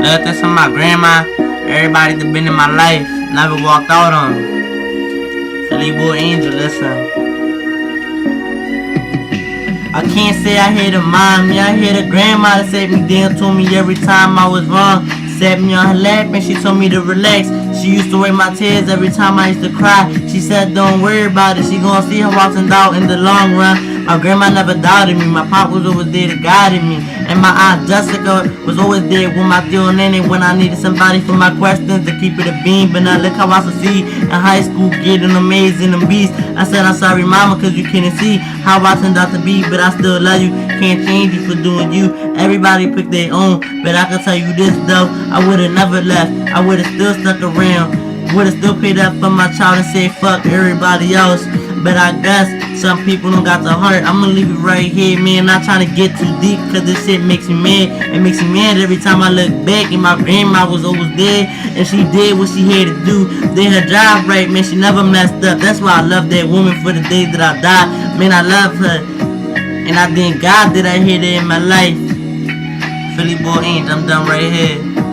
Love this from my grandma. Everybody that been in my life never walked out on me. Philly Boy Angel, listen. I can't say I hear the mommy, I hear the grandma that sat me down, told me every time I was wrong. Sat me on her lap and she told me to relax. She used to wipe my tears every time I used to cry. She said don't worry about it, she gonna see how I turned out in the long run. My grandma never doubted me, my pop was always there to guide me. And my aunt Jessica was always there with my deal Nanny when I needed somebody for my questions to keep it a beam. But now look how I succeed in high school, getting amazing and beast. I said I'm sorry mama cause you couldn't see how I turned out to be, but I still love you, can't change you for doing you. Everybody pick their own, but I can tell you this though, I would've never left, I would've still stuck around, would've still paid up for my child and said fuck everybody else. But I guess some people don't got the heart. I'ma leave it right here, man. Not trying to get too deep, cause this shit makes me mad. It makes me mad every time I look back. And my grandma was always there, and she did what she had to do. Did her job right, man. She never messed up. That's why I love that woman for the days that I died. Man, I love her, and I thank God that I hit her in my life. Philly Boy Angel, I'm done right here.